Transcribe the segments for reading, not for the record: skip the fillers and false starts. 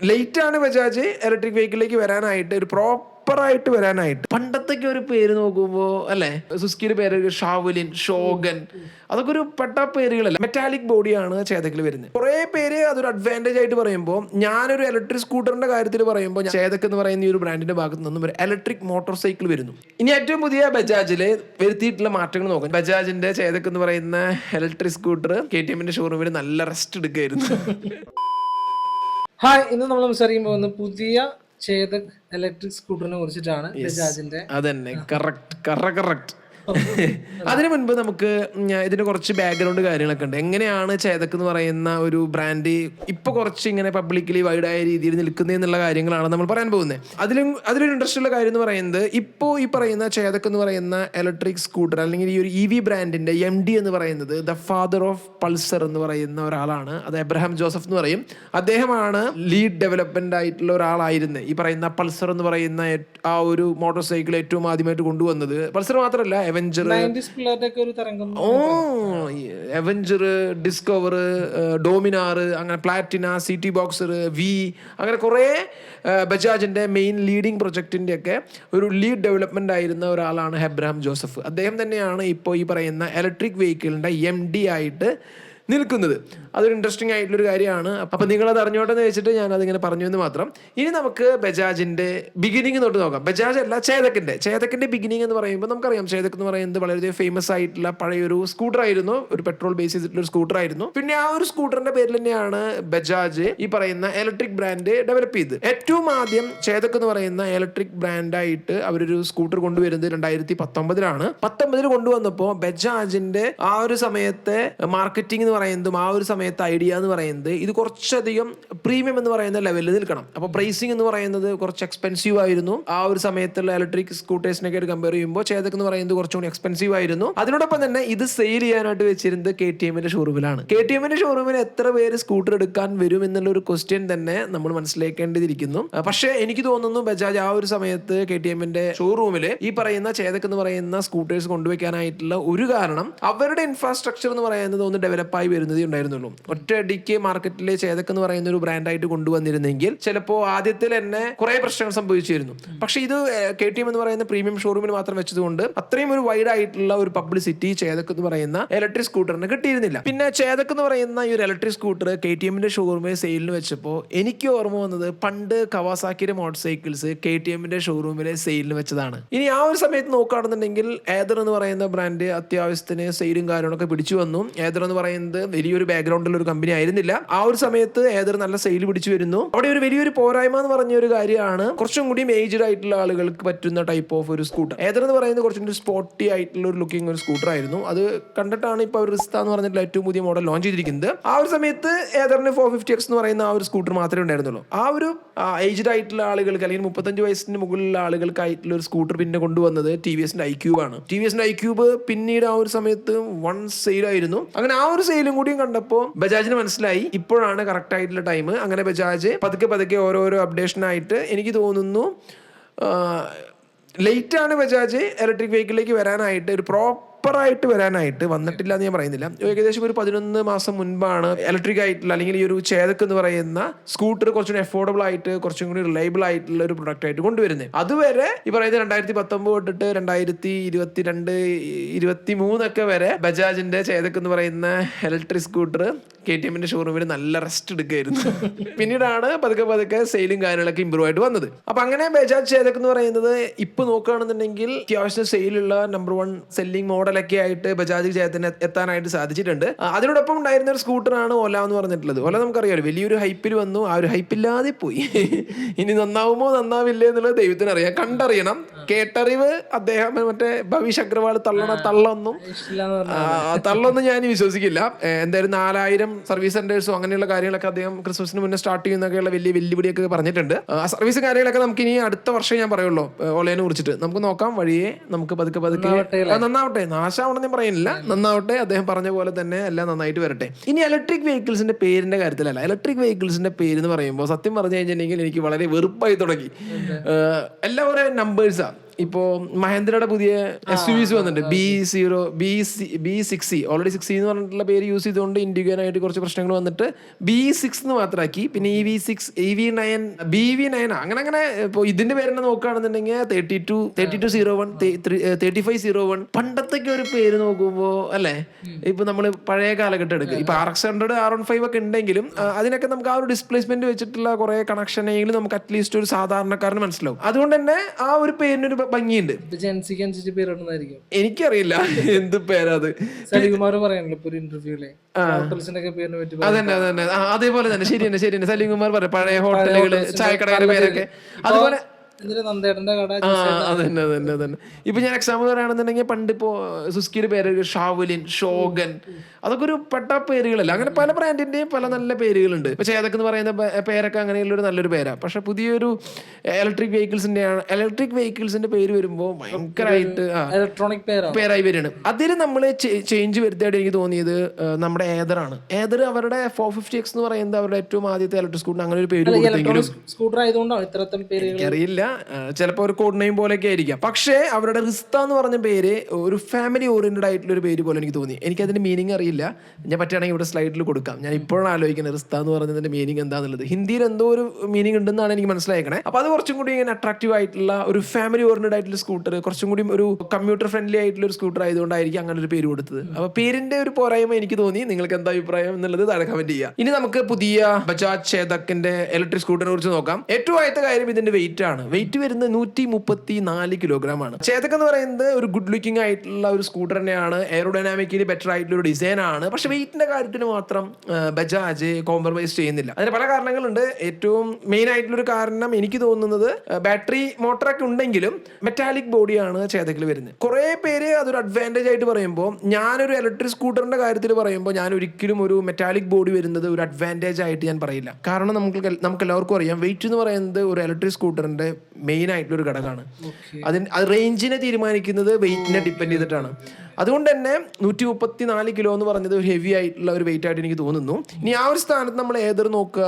ലേറ്റാണ് Bajaj electric വെഹിക്കിളിലേക്ക് വരാനായിട്ട്, ഒരു പ്രോപ്പറായിട്ട് വരാനായിട്ട്. പണ്ടത്തൊക്കെ ഒരു പേര് നോക്കുമ്പോൾ അല്ലേ, സുസ്കിയുടെ പേര് ഷാവുലിൻ, ഷോഗൻ, അതൊക്കെ ഒരു പെട്ട പേരുകളല്ല. മെറ്റാലിക് ബോഡിയാണ് ചേതക്കിൽ വരുന്നത്. കുറേ പേര് അതൊരു അഡ്വാൻറ്റേജ് ആയിട്ട് പറയുമ്പോൾ, ഞാനൊരു ഇലക്ട്രിക് സ്കൂട്ടറിന്റെ കാര്യത്തിൽ പറയുമ്പോൾ ചേതക് എന്ന് പറയുന്ന ഈ ഒരു ബ്രാൻഡിന്റെ ഭാഗത്ത് നിന്നും ഒരു ഇലക്ട്രിക് മോട്ടോർ സൈക്കിൾ വരുന്നു. ഇനി ഏറ്റവും പുതിയ ബജാജില് വരുത്തിയിട്ടുള്ള മാറ്റങ്ങൾ നോക്കാം. ബജാജിന്റെ ചേതക് എന്ന് പറയുന്ന ഇലക്ട്രിക് സ്കൂട്ടർ KTMന്റെ ഷോറൂമിൽ നല്ല റെസ്റ്റ് എടുക്കുകയായിരുന്നു. ഹായ്, ഇന്ന് നമ്മൾ സംസാരിക്കാൻ പോകുന്ന പുതിയ ചേതക് ഇലക്ട്രിക് സ്കൂട്ടറിനെ കുറിച്ചിട്ടാണ്. ബജാജിന്റെ അതന്നെ, കറക്റ്റ്. അതിനു മുൻപ് നമുക്ക് ഇതിന് കുറച്ച് ബാക്ക്ഗ്രൗണ്ട് കാര്യങ്ങളൊക്കെ ഉണ്ട്. എങ്ങനെയാണ് ചേതക് എന്ന് പറയുന്ന ഒരു ബ്രാൻഡ് ഇപ്പൊ കുറച്ച് ഇങ്ങനെ പബ്ലിക്കലി വൈഡായ രീതിയിൽ നിൽക്കുന്നത് എന്നുള്ള കാര്യങ്ങളാണ് നമ്മൾ പറയാൻ പോകുന്നത്. അതിലൊരു ഇൻട്രസ്റ്റ് ഉള്ള കാര്യം എന്ന് പറയുന്നത്, ഇപ്പോൾ ഈ പറയുന്ന ചേതക് എന്ന് പറയുന്ന ഇലക്ട്രിക് സ്കൂട്ടർ അല്ലെങ്കിൽ ഈ ഒരു EV ബ്രാൻഡിന്റെ MD എന്ന് പറയുന്നത് ദ ഫാദർ ഓഫ് പൾസർ എന്ന് പറയുന്ന ഒരാളാണ്. അത് എബ്രഹാം ജോസഫ് എന്ന് പറയും. അദ്ദേഹമാണ് ലീഡ് ഡെവലപ്മെന്റ് ആയിട്ടുള്ള ഒരാളായിരുന്നു ഈ പറയുന്ന പൾസർ എന്ന് പറയുന്ന ആ ഒരു മോട്ടോർ സൈക്കിൾ ഏറ്റവും ആദ്യമായിട്ട് കൊണ്ടുവന്നത്. പൾസർ മാത്രമല്ല, അവഞ്ചർ, ഡിസ്കവർ, ഡോമിനാർ, അങ്ങനെ പ്ലാറ്റിന, സിറ്റി ബോക്സർ, വി, അങ്ങനെ കുറേ ബജാജിന്റെ മെയിൻ ലീഡിങ് പ്രൊജക്ടിന്റെ ഒക്കെ ഒരു ലീഡ് ഡെവലപ്മെന്റ് ആയിരുന്ന ഒരാളാണ് എബ്രഹാം ജോസഫ്. അദ്ദേഹം തന്നെയാണ് ഇപ്പോൾ ഈ പറയുന്ന ഇലക്ട്രിക് വെഹിക്കിളിന്റെ MD ആയിട്ട് നിൽക്കുന്നത്. അതൊരു ഇൻട്രസ്റ്റിംഗ് ആയിട്ടുള്ളൊരു കാര്യമാണ്. അപ്പം നിങ്ങളത് അറിഞ്ഞോട്ടെന്ന് വെച്ചിട്ട് ഞാൻ അതിങ്ങനെ പറഞ്ഞു എന്ന് മാത്രം. ഇനി നമുക്ക് ബജാജിന്റെ ബിഗിനിങ് തൊട്ട് നോക്കാം. ബജാജ് അല്ല, ചേതക്കിന്റെ ബിഗിനിങ് എന്ന് പറയുമ്പോൾ നമുക്കറിയാം, ചേതക് എന്ന് പറയുന്നത് വളരെ ഫേമസ് ആയിട്ടുള്ള പഴയൊരു സ്കൂട്ടർ ആയിരുന്നു. ഒരു പെട്രോൾ ബേസ് ചെയ്തിട്ടുള്ള ഒരു സ്കൂട്ടർ ആയിരുന്നു. പിന്നെ ആ ഒരു സ്കൂട്ടറിന്റെ പേരിൽ തന്നെയാണ് ബജാജ് ഈ പറയുന്ന ഇലക്ട്രിക് ബ്രാൻഡ് ഡെവലപ്പ് ചെയ്തത്. ഏറ്റവും ആദ്യം ചേതക് എന്ന് പറയുന്ന ഇലക്ട്രിക് ബ്രാൻഡായിട്ട് അവരൊരു സ്കൂട്ടർ കൊണ്ടുവരുന്നത് 2019 19 കൊണ്ടുവന്നപ്പോൾ ബജാജിന്റെ ആ ഒരു സമയത്തെ മാർക്കറ്റിംഗ് എന്ന് പറയുന്നതും ആ ഒരു സമയത്ത് ഐഡിയ എന്ന് പറയുന്നത് ഇത് കുറച്ചധികം പ്രീമിയം എന്ന് പറയുന്ന ലെവലിൽ നിൽക്കണം. അപ്പോൾ പ്രൈസിങ് എന്ന് പറയുന്നത് കുറച്ച് എക്സ്പെൻസീവ് ആയിരുന്നു. ആ ഒരു സമയത്തുള്ള ഇലക്ട്രിക് സ്കൂട്ടേഴ്സിനൊക്കെ കമ്പയർ ചെയ്യുമ്പോൾ ചേതക് എന്ന് പറയുന്നത് കുറച്ചുകൂടി എക്സ്പെൻസീവ് ആയിരുന്നു. അതിനോടൊപ്പം തന്നെ ഇത് സെയിൽ ചെയ്യാനായിട്ട് വെച്ചിരുന്നത് KTMന്റെ ഷോറൂമിലാണ്. KTMന്റെ ഷോറൂമിൽ എത്ര പേര് സ്കൂട്ടർ എടുക്കാൻ വരും എന്നുള്ള ഒരു ക്വസ്റ്റ്യൻ തന്നെ നമ്മൾ മനസ്സിലാക്കേണ്ടിയിരിക്കുന്നു. പക്ഷേ എനിക്ക് തോന്നുന്നു ബജാജ് ആ ഒരു സമയത്ത് KTMന്റെ ഷോറൂമിൽ ഈ പറയുന്ന ചേതക് എന്ന് പറയുന്ന സ്കൂട്ടേഴ്സ് കൊണ്ടുവയ്ക്കാനായിട്ടുള്ള ഒരു കാരണം, അവരുടെ ഇൻഫ്രാസ്ട്രക്ചർ എന്ന് പറയുന്നത് ഒന്ന് ഡെവലപ്പായി വരുന്നതേ ഉണ്ടായിരുന്നുള്ളൂ. ഒറ്റയടിക്ക് മാർക്കറ്റിലെ ചേതക് എന്ന് പറയുന്ന ഒരു ബ്രാൻഡായിട്ട് കൊണ്ടുവന്നിരുന്നെങ്കിൽ ചിലപ്പോൾ ആദ്യത്തിൽ തന്നെ കുറെ പ്രശ്നങ്ങൾ സംഭവിച്ചിരുന്നു. പക്ഷേ ഇത് KTM എന്ന് പറയുന്ന പ്രീമിയം ഷോറൂമിൽ മാത്രം വെച്ചതുകൊണ്ട് അത്രയും ഒരു വൈഡ് ആയിട്ടുള്ള ഒരു പബ്ലിസിറ്റി ചേതക് എന്ന് പറയുന്ന ഇലക്ട്രിക് സ്കൂട്ടറിന് കിട്ടിയിരുന്നില്ല. പിന്നെ ചേതക് എന്ന് പറയുന്ന ഈ ഒരു ഇലക്ട്രിക് സ്കൂട്ടർ KTMന്റെ ഷോറൂമിൽ സെയിലിന് വെച്ചപ്പോൾ എനിക്ക് ഓർമ്മ വന്നത്, പണ്ട് കവാസാക്കിയുടെ മോട്ടോർ സൈക്കിൾസ് KTMന്റെ ഷോറൂമിലെ സെയിലിന് വെച്ചതാണ്. ഇനി ആ ഒരു സമയത്ത് നോക്കുകയാണെന്നുണ്ടെങ്കിൽ ഏതർ എന്ന് പറയുന്ന ബ്രാൻഡ് അത്യാവശ്യത്തിന് സെയിലും കാര്യങ്ങളൊക്കെ പിടിച്ചു വന്നു. ഏതർ എന്ന് പറയുന്നത് വലിയൊരു ബാക്ക്ഗ്രൗണ്ടിലുള്ള ഒരു കമ്പനി ആയിരുന്നില്ല. ആ ഒരു സമയത്ത് ഏതർ നല്ല സെയിൽ പിടിച്ചു വരുന്നു. അവിടെ ഒരു വലിയൊരു പോരായ്മ എന്ന് പറഞ്ഞ ഒരു കാര്യമാണ്, കുറച്ചും കൂടി ഏജ്ഡ് ആയിട്ടുള്ള ആളുകൾക്ക് പറ്റുന്ന ടൈപ്പ് ഓഫ് ഒരു സ്കൂട്ടർ. ഏതർ എന്ന് പറയുന്നത് കുറച്ചും കൂടി സ്പോർട്ടി ആയിട്ടുള്ള ഒരു ലുക്കിംഗ് ഒരു സ്കൂട്ടർ ആയിരുന്നു. അത് കണ്ടിട്ടാണ് ഇപ്പോൾ റിസ്ത എന്ന് പറഞ്ഞിട്ടുള്ള ഏറ്റവും പുതിയ മോഡൽ ലോഞ്ച് ചെയ്തിരിക്കുന്നത്. ആ ഒരു സമയത്ത് ഏതറിന് 450X എന്ന് പറയുന്ന ആ ഒരു സ്കൂട്ടർ മാത്രമേ ഉണ്ടായിരുന്നുള്ളൂ. ആ ഒരു ഏജ്ഡ് ആയിട്ടുള്ള ആളുകൾക്ക് അല്ലെങ്കിൽ 35 വയസ്സിന് മുകളിലുള്ള ആളുകൾക്കായിട്ടുള്ള ഒരു സ്കൂട്ടർ പിന്നെ കൊണ്ടുവന്നത് TVSന്റെ iQube ആണ്. TVSന്റെ iQube പിന്നീട് ആ ഒരു സമയത്ത് വൺ സെയിൽ ആയിരുന്നു. അങ്ങനെ ആ ഒരു സെയിലും കൂടിയും കണ്ടപ്പോൾ ബജാജിന് മനസ്സിലായി ഇപ്പോഴാണ് കറക്റ്റ് ആയിട്ടുള്ള ടൈം. അങ്ങനെ ബജാജ് പതുക്കെ ഓരോരോ അപ്ഡേഷൻ ആയിട്ട്, എനിക്ക് തോന്നുന്നു ലേറ്റാണ് ബജാജ് ഇലക്ട്രിക് വെഹിക്കിളിലേക്ക് വരാനായിട്ട്, ഒരു പ്രോപ്പറായിട്ട് വരാനായിട്ട് വന്നിട്ടില്ല എന്ന് ഞാൻ പറയുന്നില്ല. ഏകദേശം ഒരു 11 മാസം മുൻപാണ് ഇലക്ട്രിക് ആയിട്ടുള്ള അല്ലെങ്കിൽ ഈ ഒരു ചേതക് എന്ന് പറയുന്ന സ്കൂട്ടർ കുറച്ചുകൂടി അഫോർഡബിൾ ആയിട്ട് കുറച്ചും കൂടി റിലയബിൾ ആയിട്ടുള്ള ഒരു പ്രൊഡക്റ്റ് ആയിട്ട് കൊണ്ടുവരുന്നത്. അതുവരെ ഈ പറയുന്നത് 2019 തൊട്ടിട്ട് 2022 23 ഒക്കെ വരെ ബജാജിന്റെ ചേതക് എന്ന് പറയുന്ന ഇലക്ട്രിക് സ്കൂട്ടർ KTMന്റെ ഷോറൂമിൽ നല്ല റെസ്റ്റ് എടുക്കുകയായിരുന്നു. പിന്നീടാണ് പതുക്കെ സെയിലും കാര്യങ്ങളൊക്കെ ഇമ്പ്രൂവ് ആയിട്ട് വന്നത്. അപ്പൊ അങ്ങനെ ബജാജ് ചേതക് എന്ന് പറയുന്നത് ഇപ്പൊ നോക്കുകയാണെന്നുണ്ടെങ്കിൽ അത്യാവശ്യം സെയിലുള്ള നമ്പർ 1 സെല്ലിംഗ് മോഡലൊക്കെ ആയിട്ട് ബജാജ് ചേതന് എത്താനായിട്ട് സാധിച്ചിട്ടുണ്ട്. അതിനോടൊപ്പം ഉണ്ടായിരുന്ന ഒരു സ്കൂട്ടറാണ് ഓല എന്ന് പറഞ്ഞിട്ടുള്ളത്. ഓല നമുക്കറിയാം വലിയൊരു ഹൈപ്പിൽ വന്നു, ആ ഒരു ഹൈപ്പില്ലാതെ പോയി. ഇനി നന്നാവുമോ നന്നാവില്ലേ എന്നുള്ളത് ദൈവത്തിന് അറിയാം, കണ്ടറിയണം. കേട്ടറിവ് അദ്ദേഹം മറ്റേ ഭവിഷ് അഗ്രവാൾ തള്ളൊന്നും ഞാൻ വിശ്വസിക്കില്ല. എന്തായാലും 4000 സർവീസ് സെന്റേഴ്സോ അങ്ങനെയുള്ള കാര്യങ്ങളൊക്കെ അദ്ദേഹം ക്രിസ്മസിന് മുന്നേ സ്റ്റാർട്ട് ചെയ്യുന്നൊക്കെയുള്ള വലിയ വെല്ലുവിളിയൊക്കെ പറഞ്ഞിട്ടുണ്ട്. ആ സർവീസ് കാര്യങ്ങളൊക്കെ നമുക്ക് ഇനി അടുത്ത വർഷം ഞാൻ പറയുള്ളൂ ഓലയെ കുറിച്ചിട്ട്. നമുക്ക് നോക്കാം, വഴിയെ നമുക്ക് പതുക്കെ നന്നാവട്ടെ, നാശാവണമെന്ന് പറയുന്നില്ല, നന്നാവട്ടെ. അദ്ദേഹം പറഞ്ഞ പോലെ തന്നെ എല്ലാം നന്നായിട്ട് വരട്ടെ. ഇനി ഇലക്ട്രിക് വെഹിക്കിൾസിന്റെ പേരിന്റെ കാര്യത്തിലല്ല, ഇലക്ട്രിക് വെഹിക്കിൾസിന്റെ പേരെന്ന് പറയുമ്പോൾ സത്യം പറഞ്ഞു കഴിഞ്ഞിട്ടുണ്ടെങ്കിൽ എനിക്ക് വളരെ വെറുപ്പായി തുടങ്ങി. എല്ലാം ഒരേ നമ്പേഴ്സാണ്. ഇപ്പോ മഹേന്ദ്രയുടെ പുതിയ SUVs വന്നിട്ടുണ്ട്. B60 ഓൾറെഡി 60 എന്ന് പറഞ്ഞിട്ടുള്ള പേര് യൂസ് ചെയ്തുകൊണ്ട് ഇൻഡിഗോനായിട്ട് കുറച്ച് പ്രശ്നങ്ങൾ വന്നിട്ട് B6 എന്ന് മാത്രമാക്കി. പിന്നെ EV6, EV9, BV9 അങ്ങനെ ഇപ്പോൾ ഇതിന്റെ പേരെന്നെ നോക്കുകയാണെന്നുണ്ടെങ്കിൽ 3201, 3501 പണ്ടത്തൊക്കെ ഒരു പേര് നോക്കുമ്പോൾ അല്ലേ, ഇപ്പൊ നമ്മള് പഴയ കാലഘട്ടം എടുക്കുക. ഇപ്പൊ RX100, R15 ഒക്കെ ഉണ്ടെങ്കിലും അതിനൊക്കെ നമുക്ക് ആ ഒരു ഡിസ്പ്ലേസ്മെന്റ് വെച്ചിട്ടുള്ള കുറെ കണക്ഷനെങ്കിലും നമുക്ക് അറ്റ്ലീസ്റ്റ് ഒരു സാധാരണക്കാരന് മനസ്സിലാവും. അതുകൊണ്ട് തന്നെ ആ ഒരു പേരിനൊരു ഭംഗിയുണ്ട്. ജെൻസിക്ക് അനുസരിച്ച് പേരിടുന്നതായിരിക്കും. എനിക്കറിയില്ല എന്ത് പേരാ അത്. സലികുമാർ പറയാനല്ലോ ഇപ്പൊ ഒരു ഇന്റർവ്യൂലെ ഹോട്ടൽസിന്റെ ഒക്കെ പേരിനെ പറ്റി. അതന്നെ അതേപോലെ തന്നെ ശരിയാണ് സലീംകുമാർ പറയാം പഴയ ഹോട്ടലുകള്, ചായക്കടകളുടെ പേരൊക്കെ. അതുപോലെ നന്ദേട്ടന്റെ കട. അതന്നെ ഇപ്പൊ ഞാൻ എക്സാമ്പിൾ പറയുകയാണെന്നുണ്ടെങ്കിൽ പണ്ട് ഇപ്പോ സുസ്കിയുടെ പേര് ഷാവുലിൻ, ഷോഗൻ, അതൊക്കെ ഒരു പെട്ട പേരുകളല്ല. അങ്ങനെ പല ബ്രാൻഡിന്റെയും പല നല്ല പേരുകളുണ്ട്. ഇപ്പൊ ചേതക് എന്ന് പറയുന്ന പേരൊക്കെ അങ്ങനെയുള്ള ഒരു നല്ലൊരു പേരാ. പക്ഷെ പുതിയൊരു ഇലക്ട്രിക് വെഹിക്കിൾസിന്റെ പേര് വരുമ്പോ ഭയങ്കരമായിട്ട് ഇലക്ട്രോണിക് പേരായി വരികയാണ്. അതിൽ നമ്മൾ ചേഞ്ച് വരുത്തിയായിട്ട് എനിക്ക് തോന്നിയത് നമ്മുടെ ഏതറാണ്. ഏതർ അവരുടെ 450X എന്ന് പറയുന്നത് അവരുടെ ഏറ്റവും ആദ്യത്തെ ഇലക്ട്രിക് സ്കൂട്ടർ അങ്ങനെ ഒരു പേര് കൊടുത്തെങ്കിലും സ്കൂട്ടർ ആയതുകൊണ്ടാണ് ഇത്തരത്തിൽ പേരുകൾ. എനിക്കറിയില്ല, ചിലപ്പോൾ ഒരു കോഡ് നെയിം പോലെയൊക്കെ ആയിരിക്കാം. പക്ഷേ അവരുടെ റിസ്ത എന്ന് പറഞ്ഞ പേര് ഒരു ഫാമിലി ഓറിയന്റഡ് ആയിട്ടുള്ള ഒരു പേര് പോലെ എനിക്ക് തോന്നി. എനിക്കതിന്റെ മീനിങ് അറിയില്ല. ഞാൻ പറ്റുകയാണെങ്കിൽ ഇവിടെ സ്ലൈഡിൽ കൊടുക്കാം. ഞാൻ ഇപ്പോഴാണ് ആലോചിക്കുന്നത് റിസ്ത എന്ന് പറഞ്ഞതിന്റെ മീനിങ് എന്താണെന്നുള്ളത്. ഹിന്ദിയിൽ എന്തോ ഒരു മീനിങ് ഉണ്ടെന്നാണ് എനിക്ക് മനസ്സിലാക്കണേ. അപ്പൊ അത് കുറച്ചും കൂടി ഇങ്ങനെ അട്രാക്റ്റീവ് ആയിട്ടുള്ള ഒരു ഫാമിലി ഓറിയന്റഡ് ആയിട്ടുള്ള സ്കൂട്ടർ, കുറച്ചും കൂടി ഒരു കമ്പ്യൂട്ടർ ഫ്രണ്ട്ലി ആയിട്ടുള്ള ഒരു സ്കൂട്ടർ ആയതുകൊണ്ടായിരിക്കും അങ്ങനെ ഒരു പേര് കൊടുത്തത്. അപ്പൊ പേരിന്റെ ഒരു പോരായ്മ എനിക്ക് തോന്നി. നിങ്ങൾക്ക് എന്താ അഭിപ്രായം എന്നുള്ളത് താഴെ കമന്റ് ചെയ്യുക. ഇനി നമുക്ക് പുതിയ ബജാജ് ചേതക്കിന്റെ ഇലക്ട്രിക് സ്കൂട്ടറിനെ കുറിച്ച് നോക്കാം. ഏറ്റവും ആദ്യത്തെ കാര്യം ഇതിന്റെ വെയിറ്റ് ആണ്. വെയിറ്റ് വരുന്നത് 134 കിലോഗ്രാം ആണ്. ചേതക് എന്ന് പറയുന്നത് ഒരു ഗുഡ് ലുക്കിംഗ് ആയിട്ടുള്ള ഒരു സ്കൂട്ടർ തന്നെയാണ്. എയറോഡൈനാമിക്കലി ബെറ്റർ ആയിട്ടുള്ള ഒരു ഡിസൈൻ ആണ്. പക്ഷെ വെയിറ്റിന്റെ കാര്യത്തിന് മാത്രം ബജാജ് കോംപ്രമൈസ് ചെയ്യുന്നില്ല. അതിന് പല കാരണങ്ങളുണ്ട്. ഏറ്റവും മെയിൻ ആയിട്ടുള്ള ഒരു കാരണം എനിക്ക് തോന്നുന്നത് ബാറ്ററി മോട്ടറൊക്കെ ഉണ്ടെങ്കിലും മെറ്റാലിക് ബോഡിയാണ് ചേതക്കിൽ വരുന്നത്. കുറെ പേര് അതൊരു അഡ്വാൻറ്റേജ് ആയിട്ട് പറയുമ്പോൾ, ഞാനൊരു ഇലക്ട്രിക് സ്കൂട്ടറിന്റെ കാര്യത്തിൽ പറയുമ്പോൾ ഞാൻ ഒരിക്കലും ഒരു മെറ്റാലിക് ബോഡി വരുന്നത് ഒരു അഡ്വാൻറ്റേജ് ആയിട്ട് ഞാൻ പറയില്ല. കാരണം നമുക്ക് എല്ലാവർക്കും അറിയാം വെയിറ്റ് എന്ന് പറയുന്നത് ഒരു ഇലക്ട്രിക് സ്കൂട്ടറിന്റെ മെയിൻ ആയിട്ടുള്ള ഒരു ഘടകമാണ്. അത് റേഞ്ചിനെ തീരുമാനിക്കുന്നത് വെയിറ്റിനെ ഡിപ്പെൻഡ് ചെയ്തിട്ടാണ്. അതുകൊണ്ട് തന്നെ 134 കിലോ എന്ന് പറഞ്ഞത് ഒരു ഹെവി ആയിട്ടുള്ള ഒരു വെയിറ്റ് ആയിട്ട് എനിക്ക് തോന്നുന്നു. ഇനി ആ ഒരു സ്ഥാനത്ത് നമ്മൾ ഏതർ നോക്കുക,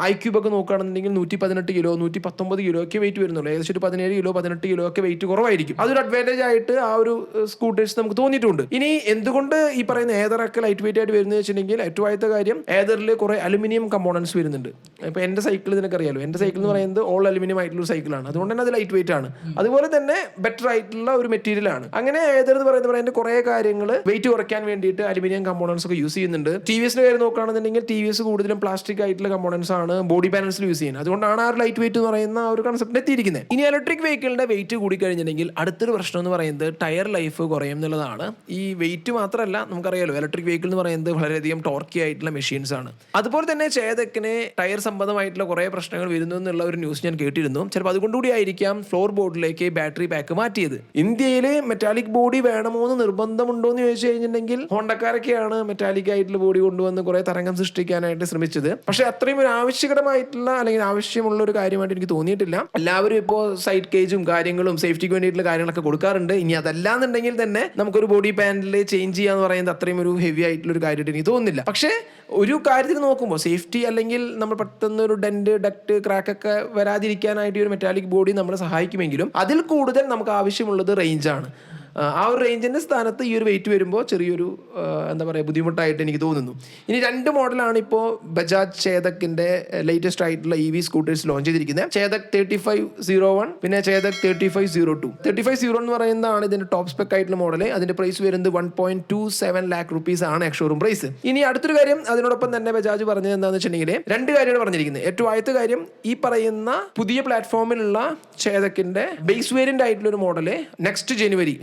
iQube ഒക്കെ നോക്കുകയാണെന്നുണ്ടെങ്കിൽ 118 കിലോ, 119 കിലോ ഒക്കെ വെയിറ്റ് വരുന്നുള്ളൂ. ഏകദേശം ഒരു 17 കിലോ 18 കിലോ ഒക്കെ വെയിറ്റ് കുറവായിരിക്കും. അതൊരു അഡ്വാൻറ്റേജ് ആയിട്ട് ആ ഒരു സ്കൂട്ടേഴ്സ് നമുക്ക് തോന്നിയിട്ടുണ്ട്. ഇനി എന്തുകൊണ്ട് ഈ പറയുന്ന ഏതറൊക്കെ ലൈറ്റ് വെയിറ്റ് ആയിട്ട് വരുന്നത് വെച്ചിട്ടുണ്ടെങ്കിൽ, ഏറ്റവും ആദ്യത്തെ കാര്യം ഏതറിൽ കുറെ അലുമിനിയം കമ്പോണൻസ് വരുന്നുണ്ട്. ഇപ്പൊ എന്റെ സൈക്കിൾ നിനക്ക് അറിയാലോ, എന്റെ സൈക്കിൾ എന്ന് പറയുന്നത് ഓൾ അലുമിനിയം ആയിട്ടുള്ള ഒരു സൈക്കിളാണ്. അതുകൊണ്ട് തന്നെ അത് ലൈറ്റ് വെയിറ്റ് ആണ്. അതുപോലെ തന്നെ ബെറ്റർ ആയിട്ടുള്ള ഒരു മെറ്റീരിയൽ ആണ്. അങ്ങനെ ഏതർ എന്ന് പറയുന്നത് കുറെ കാര്യങ്ങൾ വെയിറ്റ് കുറയ്ക്കാൻ വേണ്ടിയിട്ട് അലുമിനിയം കമ്പോണൻസ് ഒക്കെ യൂസ് ചെയ്യുന്നുണ്ട്. TVSന്റെ കാര്യം നോക്കുകയാണെന്നുണ്ടെങ്കിൽ TVS കൂടുതലും പ്ലാസ്റ്റിക് ആയിട്ടുള്ള കമ്പോണൻസ് ആണ് ബോഡി പാനൽസിൽ യൂസ് ചെയ്യുന്നത്. അതുകൊണ്ടാണ് ആ ഒരു ലൈറ്റ് വെയിറ്റ് എന്ന് പറയുന്ന ആ ഒരു കൺസെപ്റ്റ് എത്തിയിരിക്കുന്നത്. ഇനി ഇലക്ട്രിക് വെഹിക്കിളിന്റെ വെയിറ്റ് കൂടി കഴിഞ്ഞിട്ടുണ്ടെങ്കിൽ അടുത്തൊരു പ്രശ്നം എന്ന് പറയുന്നത് ടയർ ലൈഫ് കുറയും എന്നുള്ളതാണ്. ഈ വെയിറ്റ് മാത്രമല്ല, നമുക്കറിയാലോ ഇലക്ട്രിക് വെഹിക്കിൾ എന്ന് പറയുന്നത് വളരെയധികം ടോർക്കി ആയിട്ടുള്ള മെഷീൻസ് ആണ്. അതുപോലെ തന്നെ ചേതക്കിന് ടയർ സംബന്ധമായിട്ടുള്ള കുറെ പ്രശ്നങ്ങൾ വരുന്നു എന്നുള്ള ഒരു ന്യൂസ് ഞാൻ കേട്ടിരുന്നു. ചിലപ്പോൾ അതുകൊണ്ടുകൂടി ആയിരിക്കാം ഫ്ലോർ ബോർഡിലേക്ക് ബാറ്ററി പാക്ക് മാറ്റിയത്. ഇന്ത്യയിൽ മെറ്റാലിക് ബോഡി വേണമോ എന്ന് നിർബന്ധമുണ്ടോ എന്ന് ചോദിച്ചു കഴിഞ്ഞിട്ടുണ്ടെങ്കിൽ ഹോണ്ടക്കാരൊക്കെയാണ് മെറ്റാലിക് ആയിട്ടുള്ള ബോഡി കൊണ്ടുവന്ന് കുറെ തരംഗം സൃഷ്ടിക്കാനായിട്ട് ശ്രമിച്ചത്. പക്ഷെ അത്രയും ഒരു ആവശ്യകരമായിട്ടുള്ള അല്ലെങ്കിൽ ആവശ്യമുള്ള ഒരു കാര്യമായിട്ട് എനിക്ക് തോന്നിയിട്ടില്ല. എല്ലാവരും ഇപ്പോൾ സൈഡ് കേജും കാര്യങ്ങളും സേഫ്റ്റിക്ക് വേണ്ടിയിട്ടുള്ള കാര്യങ്ങളൊക്കെ കൊടുക്കാറുണ്ട്. ഇനി അതല്ലാന്നുണ്ടെങ്കിൽ തന്നെ നമുക്കൊരു ബോഡി പാനൽ ചേഞ്ച് ചെയ്യാന്ന് പറയുന്നത് അത്രയും ഒരു ഹെവി ആയിട്ടുള്ള ഒരു കാര്യമായിട്ട് എനിക്ക് തോന്നുന്നില്ല. പക്ഷേ ഒരു കാര്യത്തിൽ നോക്കുമ്പോൾ സേഫ്റ്റി അല്ലെങ്കിൽ നമ്മൾ പെട്ടെന്ന് ഒരു ഡെന്റ് ഡക്ട് ക്രാക്ക് ഒക്കെ വരാതിരിക്കാനായിട്ട് ഒരു മെറ്റാലിക് ബോഡി നമ്മളെ സഹായിക്കുമെങ്കിലും അതിൽ കൂടുതൽ നമുക്ക് ആവശ്യമുള്ളത് റേഞ്ചാണ്. ആ ഒരു റേഞ്ചിന്റെ സ്ഥാനത്ത് ഈ ഒരു വെയിറ്റ് വരുമ്പോൾ ചെറിയൊരു എന്താ പറയുക ബുദ്ധിമുട്ടായിട്ട് എനിക്ക് തോന്നുന്നു. ഇനി 2 മോഡലാണ് ഇപ്പോൾ ബജാജ് ചേതക്കിന്റെ ലേറ്റസ്റ്റ് ആയിട്ടുള്ള EV സ്കൂട്ടേഴ്സ് ലോഞ്ച് ചെയ്തിരിക്കുന്നത്. ചേതക് 3501 പിന്നെ ചേതക് 3502. 3501 എന്ന് പറയുന്നതാണ് ഇതിന്റെ ടോപ്പ് സ്പെക് ആയിട്ടുള്ള മോഡൽ. അതിന്റെ പ്രൈസ് വരുന്നത് 1.27 lakh rupees ആണ് എക്സ്ഷോറൂം പ്രൈസ്. ഇനി അടുത്തൊരു കാര്യം അതിനോടൊപ്പം തന്നെ ബജാജ് പറഞ്ഞത് എന്താണെന്ന് വെച്ചിട്ടുണ്ടെങ്കിൽ 2 കാര്യമാണ് പറഞ്ഞിരിക്കുന്നത്. ഏറ്റവും ആദ്യത്തെ കാര്യം ഈ പറയുന്ന പുതിയ പ്ലാറ്റ്ഫോമിലുള്ള ചേതക്കിന്റെ ബേസ് വേരിയന്റ് ആയിട്ടുള്ള ഒരു മോഡല് നെക്സ്റ്റ് ജനുവരി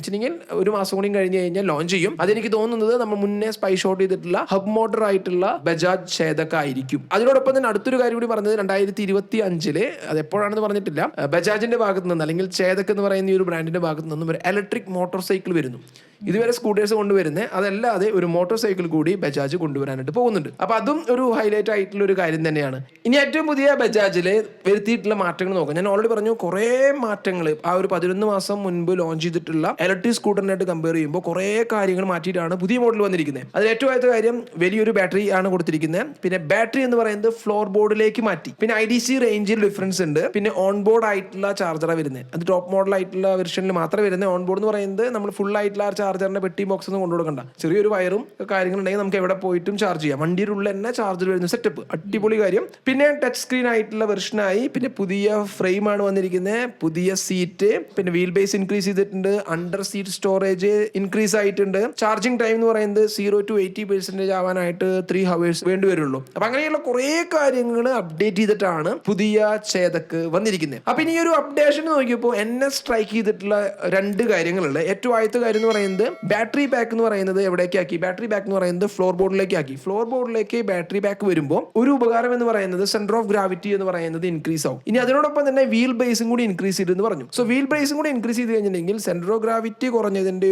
ഒരു മാസം കൂടി കഴിഞ്ഞ് കഴിഞ്ഞാൽ ലോഞ്ച് ചെയ്യും. അതെനിക്ക് തോന്നുന്നത് നമ്മൾ മുന്നേ സ്പൈ ഷോട്ട് ചെയ്തിട്ടുള്ള ഹബ് മോട്ടർ ആയിട്ടുള്ള ബജാജ് ചേതക് ആയിരിക്കും. അതിനോടൊപ്പം തന്നെ അടുത്തൊരു കാര്യം കൂടി പറഞ്ഞത് 2025 അത് എപ്പോഴാണെന്ന് പറഞ്ഞിട്ടില്ല, ബജാജിന്റെ ഭാഗത്ത് നിന്ന് അല്ലെങ്കിൽ ചേതക് എന്ന് പറയുന്ന ഈ ഒരു ബ്രാൻഡിന്റെ ഭാഗത്ത് നിന്നും ഒരു ഇലക്ട്രിക് മോട്ടോർ സൈക്കിൾ വരുന്നു. ഇതുവരെ സ്കൂട്ടേഴ്സ് കൊണ്ടുവരുന്നത്. അതല്ലാതെ ഒരു മോട്ടോർ സൈക്കിൾ കൂടി ബജാജ് കൊണ്ടുവരാനായിട്ട് പോകുന്നുണ്ട്. അപ്പൊ അതും ഒരു ഹൈലൈറ്റ് ആയിട്ടുള്ള ഒരു കാര്യം തന്നെയാണ്. ഇനി ഏറ്റവും പുതിയ ബജാജിൽ വരുത്തിയിട്ടുള്ള മാറ്റങ്ങൾ നോക്കാം. ഞാൻ ഓൾറെഡി പറഞ്ഞു കുറേ മാറ്റങ്ങൾ ആ ഒരു 11 മാസം മുൻപ് ലോഞ്ച് ചെയ്തിട്ടുള്ള ഇലക്ട്രിക് സ്കൂട്ടറിനായിട്ട് കമ്പയർ ചെയ്യുമ്പോൾ കുറേ കാര്യങ്ങൾ മാറ്റിയിട്ടാണ് പുതിയ മോഡൽ വന്നിരിക്കുന്നത്. അതിൽ ഏറ്റവും ആദ്യത്തെ കാര്യം വലിയൊരു ബാറ്ററി ആണ് കൊടുത്തിരിക്കുന്നത്. പിന്നെ ബാറ്ററി എന്ന് പറയുന്നത് ഫ്ലോർ ബോർഡിലേക്ക് മാറ്റി. പിന്നെ IDC റേഞ്ചിൽ ഡിഫറൻസ് ഉണ്ട്. പിന്നെ ഓൺ ബോർഡ് ആയിട്ടുള്ള ചാർജറാണ് വരുന്നത്. അത് ടോപ്പ് മോഡൽ ആയിട്ടുള്ള വെർഷനിൽ മാത്രമേ വരുന്നത്. ഓൺ ബോർഡ് എന്ന് പറയുന്നത് നമ്മൾ ഫുൾ ആയിട്ടുള്ള ആ ചാർജറിന്റെ പെട്ടി ബോക്സ് ഒന്നും കൊണ്ടുകൊടുക്കണ്ട. ചെറിയൊരു വയറും കാര്യങ്ങളുണ്ടെങ്കിൽ നമുക്ക് എവിടെ പോയിട്ടും ചാർജ് ചെയ്യാം. വണ്ടിയുടെ ഉള്ളിൽ തന്നെ ചാർജർ വരുന്ന സെറ്റപ്പ് അടിപൊളി കാര്യം. പിന്നെ ടച്ച് സ്ക്രീൻ ആയിട്ടുള്ള വെർഷനായി. പിന്നെ പുതിയ ഫ്രെയിം ആണ് വന്നിരിക്കുന്നത്. പുതിയ സീറ്റ്, പിന്നെ വീൽ ബേസ് ഇൻക്രീസ് ചെയ്തിട്ടുണ്ട്. അണ്ടർ സീറ്റ് സ്റ്റോറേജ് ഇൻക്രീസ് ആയിട്ടുണ്ട്. ചാർജിങ് ടൈം എന്ന് പറയുന്നത് 0 to 80% ആവാനായിട്ട് 3 hours വേണ്ടി വരുള്ളൂ. അപ്പൊ അങ്ങനെയുള്ള കുറെ കാര്യങ്ങൾ അപ്ഡേറ്റ് ചെയ്തിട്ടാണ് പുതിയ ചേതക്ക് വന്നിരിക്കുന്നത്. അപ്പൊ ഇനി ഒരു അപ്ഡേഷൻ നോക്കിയപ്പോൾ എന്നെ സ്ട്രൈക്ക് ചെയ്തിട്ടുള്ള 2 കാര്യങ്ങളുണ്ട്. ഏറ്റവും ആദ്യത്തെ കാര്യം എന്ന് പറയുന്നത് ബാറ്ററി പാക്ക് എന്ന് പറയുന്നത് എവിടേക്ക് ആക്കി? ബാറ്ററി പാക്ക് എന്ന് പറയുന്നത് ഫ്ലോർ ബോർഡിലേക്ക് ആക്കി. ഫ്ലോർ ബോർഡിലേക്ക് ബാറ്ററി പാക്ക് വരുമ്പോൾ ഒരു ഉപകാരം എന്ന് പറയുന്നത് സെന്റർ ഓഫ് ഗ്രാവിറ്റി എന്ന് പറയുന്നത് ഇൻക്രീസ് ആവും. ഇനി അതിനോടൊപ്പം തന്നെ വീൽ ബേസും കൂടി ഇൻക്രീസ് ചെയ്തെന്ന് പറഞ്ഞു. സോ വീൽ ബേസും കൂടി ഇൻക്രീസ് ചെയ്ത് കഴിഞ്ഞിട്ടുണ്ടെങ്കിൽ സെന്റർ ഓഫ് ഗ്രാവിറ്റി കുറഞ്ഞതിന്റെ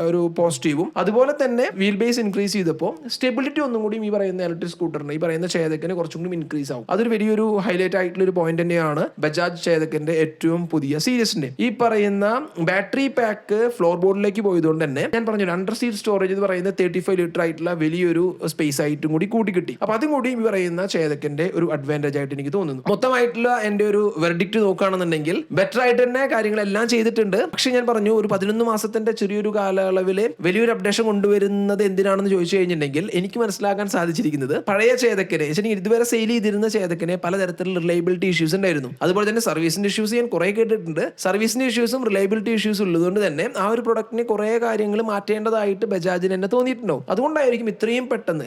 ഒരു പോസിറ്റീവും, അതുപോലെ തന്നെ വീൽ ബേസ് ഇൻക്രീസ് ചെയ്തപ്പോൾ സ്റ്റെബിലിറ്റി ഒന്നും കൂടി ഈ പറയുന്ന ഇലക്ട്രിക് സ്കൂട്ടറിന്, ഈ പറയുന്ന ചേതക്കിന് കുറച്ചും കൂടി ഇൻക്രീസ് ആവും. അതൊരു വലിയൊരു ഹൈലൈറ്റ് ആയിട്ടുള്ള ഒരു പോയിന്റ് തന്നെയാണ് ബജാജ് ചേതക്കിന്റെ ഏറ്റവും പുതിയ സീരീസിന്റെ. ഈ പറയുന്ന ബാറ്ററി പാക്ക് ഫ്ലോർ ബോർഡിലേക്ക് പോയതുകൊണ്ട് തന്നെ ഞാൻ പറഞ്ഞു അണ്ടർ സീറ്റ് സ്റ്റോറേജ് എന്ന് പറയുന്നത് 35 ലിറ്റർ ആയിട്ടുള്ള വലിയൊരു സ്പേസ് ആയിട്ടും കൂടി കൂട്ടി കിട്ടി. അപ്പൊ അതും കൂടി ഈ പറയുന്ന ചേതക്കിന്റെ ഒരു അഡ്വാൻറ്റേജ് ആയിട്ട് എനിക്ക് തോന്നുന്നു. മൊത്തമായിട്ടുള്ള എന്റെ ഒരു വെർഡിക്റ്റ് നോക്കുകയാണെന്നുണ്ടെങ്കിൽ ബെറ്റർ ആയിട്ട് തന്നെ കാര്യങ്ങളെല്ലാം ചെയ്തിട്ടുണ്ട്. പക്ഷെ ഞാൻ പറഞ്ഞു ഒരു 11 മാസത്തിന്റെ ചെറിയൊരു കാലയളവില് വലിയൊരു അപ്ഡേഷൻ കൊണ്ടുവരുന്നത് എന്തിനാണെന്ന് ചോദിച്ചു കഴിഞ്ഞിട്ടുണ്ടെങ്കിൽ എനിക്ക് മനസ്സിലാക്കാൻ സാധിച്ചിരിക്കുന്നത് പഴയ ചേതക്കിനെ ഇതുവരെ സെയിൽ ചെയ്തിരുന്ന ചേതക്കിനെ പലതരത്തിലുള്ള റിലയബിലിറ്റി ഇഷ്യൂസ് ഉണ്ടായിരുന്നു. അതുപോലെ തന്നെ സർവീസിന്റെ ഇഷ്യൂസ് ഞാൻ കുറെ കേട്ടിട്ടുണ്ട്. സർവീസിന്റെ ഇഷ്യൂസും റിലയബിലിറ്റി ഇഷ്യൂസ് ഉള്ളതുകൊണ്ട് തന്നെ ആ ഒരു പ്രൊഡക്റ്റിന് കുറെ കാര്യങ്ങൾ മാറ്റേണ്ടതായിട്ട് ബജാജിന് തന്നെ തോന്നിയിട്ടുണ്ടാവും. അതുകൊണ്ടായിരിക്കും ഇത്രയും പെട്ടെന്ന്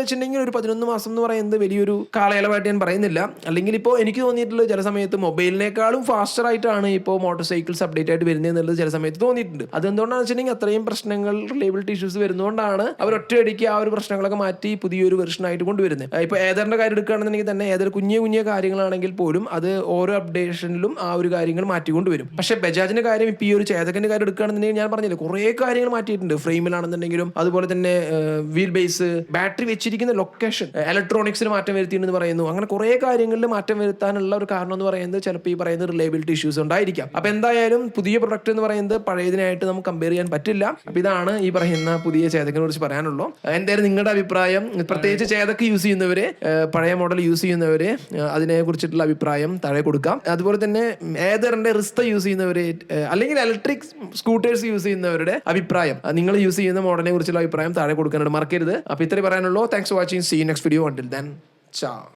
വെച്ചിട്ടുണ്ടെങ്കിൽ ഒരു 11 മാസം എന്ന് പറയുന്നത് വലിയൊരു കാലയളവായിട്ട് ഞാൻ പറയുന്നില്ല. അല്ലെങ്കിൽ ഇപ്പോൾ എനിക്ക് തോന്നിയിട്ടുള്ളത് ചില സമയത്ത് മൊബൈലിനേക്കാളും ഫാസ്റ്റർ ആയിട്ടാണ് ഇപ്പോൾ മോട്ടോർ സൈക്കിൾസ് അപ്ഡേറ്റ് ആയിട്ട് വരുന്നത് എന്നുള്ളത് ചില സമയത്ത് തോന്നിയിട്ടുണ്ട്. അതെന്തുകൊണ്ടാണെന്ന് വെച്ചിട്ടുണ്ടെങ്കിൽ അത്രയും പ്രശ്നങ്ങൾ റിലയബിലിറ്റി ഇഷ്യൂസ് വരുന്നതുകൊണ്ടാണ് അവർ ഒറ്റയടിക്ക് ആ ഒരു പ്രശ്നങ്ങളൊക്കെ മാറ്റി പുതിയൊരു വെർഷൻ ആയിട്ട് കൊണ്ടുവരുന്നത്. ഇപ്പോൾ ഏതറിന്റെ കാര്യം എടുക്കുകയാണെന്നുണ്ടെങ്കിൽ തന്നെ ഏതൊരു കുഞ്ഞു കാര്യങ്ങളാണെങ്കിൽ പോലും അത് ഓരോ അപ്ഡേഷനിലും ആ ഒരു കാര്യങ്ങൾ മാറ്റിക്കൊണ്ടുവരും. പക്ഷേ ബജാജിന്റെ കാര്യം ഇപ്പോൾ ഈ ഒരു ചേതകിന്റെ കാര്യം എടുക്കുകയാണെന്നുണ്ടെങ്കിൽ ഞാൻ പറഞ്ഞില്ല കുറേ കാര്യങ്ങൾ മാറ്റിയിട്ടുണ്ട്. ഫ്രെയിമിലാണെന്നുണ്ടെങ്കിലും അതുപോലെ തന്നെ വീൽ ബേസ്, ബാറ്ററി വെച്ചിരിക്കുന്ന ലൊക്കേഷൻ, ഇലക്ട്രോണിക്സിന് മാറ്റം വരുത്തിയെന്ന് പറയുന്നു. അങ്ങനെ കുറേ കാര്യങ്ങളിൽ മാറ്റം വരുത്താനുള്ള ഒരു കാരണം എന്ന് പറയുന്നത് ചിലപ്പോൾ ഈ പറയുന്ന റിലയബിലിറ്റി ഇഷ്യൂസ് ഉണ്ടായിരിക്കാം. അപ്പൊ എന്തായാലും പുതിയ പ്രൊഡക്റ്റ് എന്ന് പറയുന്നത് പഴയതിനായിട്ട് നമുക്ക് കമ്പയർ ചെയ്യാൻ പറ്റില്ല. അപ്പൊ ഇതാണ് ഈ പറയുന്ന പുതിയ ചേതകിനെ കുറിച്ച് പറയാനുള്ളൂ. എന്തായാലും നിങ്ങളുടെ അഭിപ്രായം, പ്രത്യേകിച്ച് ചേതക്ക് യൂസ് ചെയ്യുന്നവര്, പഴയ മോഡൽ യൂസ് ചെയ്യുന്നവര്, അതിനെ കുറിച്ചിട്ടുള്ള അഭിപ്രായം താഴെ കൊടുക്കാം. അതുപോലെ തന്നെ ഏതറിന്റെ റിസ്ത യൂസ് ചെയ്യുന്നവര് അല്ലെങ്കിൽ ഇലക്ട്രിക് സ്കൂട്ടേഴ്സ് യൂസ് ചെയ്യുന്നവരുടെ അഭിപ്രായം, നിങ്ങൾ യൂസ് ചെയ്യുന്ന മോഡലിനെ കുറിച്ചുള്ള അഭിപ്രായം താഴെ കൊടുക്കാനായിട്ട് മറക്കരുത്. അപ്പൊ ഇത്രയും പറയാനുള്ളൂ. Thanks for watching. See you next video. Until then, ciao.